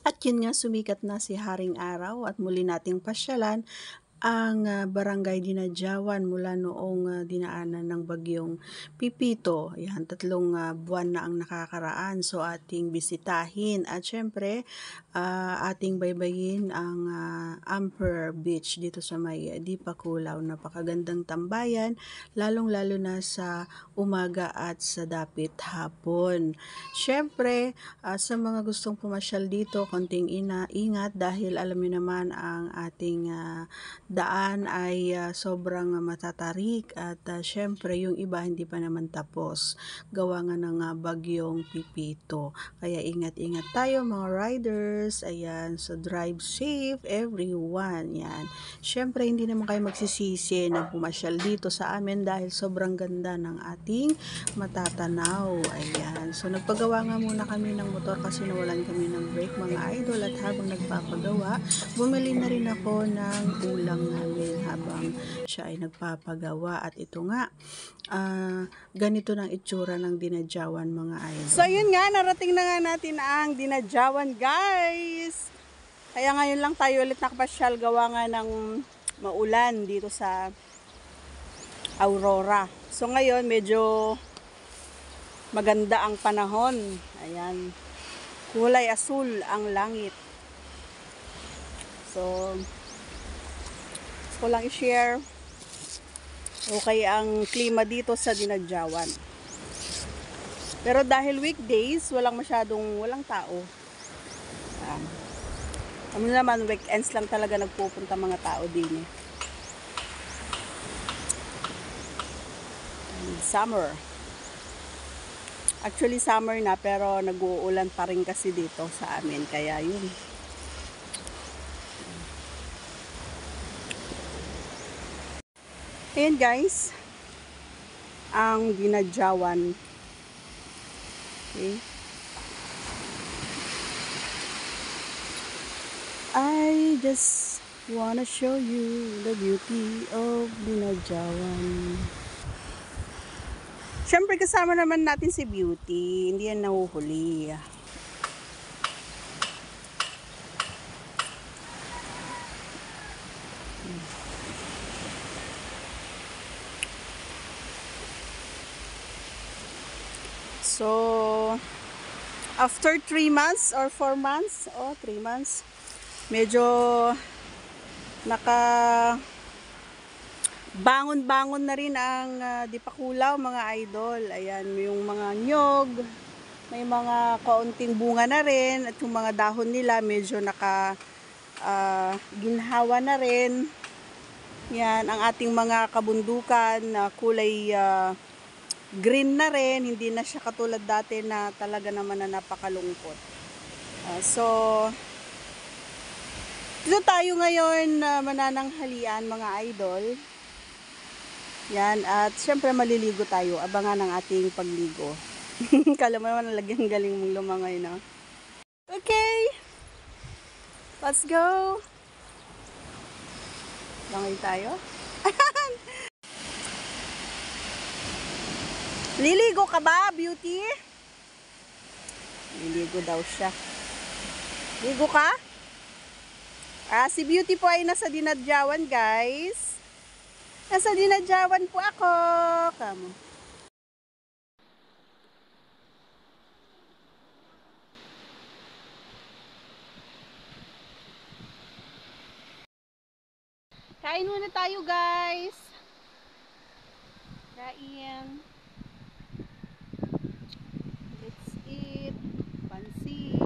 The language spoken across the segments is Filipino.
At yun nga, sumikat na si Haring Araw at muli nating pasyalan ang Barangay Dinadjawan mula noong dinaanan ng bagyong Pipito. Ayan, 3 buwan na ang nakakaraan. So ating bisitahin at syempre ating baybayin ang Emperor Beach dito sa may Dipakulaw. Napakagandang tambayan, lalong-lalo na sa umaga at sa dapit hapon. Syempre, sa mga gustong pumasyal dito, konting ingat dahil alam niyo naman ang ating daan ay sobrang matatarik at syempre yung iba hindi pa naman tapos gawa nga ng bagyong Pipito. Kaya ingat-ingat tayo mga riders. Ayan, so drive safe everyone. Yan. Syempre hindi naman kayo magsisisi na pumasyal dito sa amin dahil sobrang ganda ng ating matatanaw. Ayan. So nagpagawa nga muna kami ng motor kasi nawalan kami ng brake mga idol at habang nagpapagawa, bumili na rin ako ng ulam namin habang siya ay nagpapagawa. At ito nga, ganito ng itsura ng Dinadjawan mga idol. So yun nga, narating na nga natin ang Dinadjawan guys. Kaya ngayon lang tayo ulit nakapasyal gawa nga ng maulan dito sa Aurora. So ngayon medyo maganda ang panahon. Ayan. Kulay asul ang langit. So ko lang i-share. Okay ang klima dito sa Dinadjawan. Pero dahil weekdays, walang tao. Kami naman weekends lang talaga nagpupunta mga tao din. Summer. Actually summer na pero nag-uulan pa rin kasi dito sa amin. Kaya yun. Ayan guys, ang Dinadjawan. Okay. I just wanna show you the beauty of Dinadjawan. Siyempre kasama naman natin si Beauty, hindi yan nahuhuli. So, after 3 months or 4 months, 3 months, medyo bangon-bangon na rin ang Dipakulaw mga idol. Ayan, yung mga nyog, may mga kaunting bunga na rin at yung mga dahon nila medyo ginhawa na rin. Yan, ang ating mga kabundukan na kulay green na rin, hindi na siya katulad dati na talaga naman na napakalungkot. So, dito tayo ngayon manananghalian mga idol. Yan, at syempre maliligo tayo. Abangan ang ating pagligo. Kala mo naman nalagyan galing mong lumangay na. Okay, let's go. Langay tayo. Liligo ka ba, Beauty? Liligo daw siya. Ligo ka? Si Beauty po ay nasa Dinadjawan, guys. Nasa Dinadjawan po ako. Kamo. Kain muna tayo, guys. Kain. Let's eat. Pansit.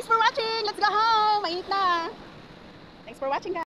Thanks for watching! Let's go home! Mainit na! Thanks for watching, guys!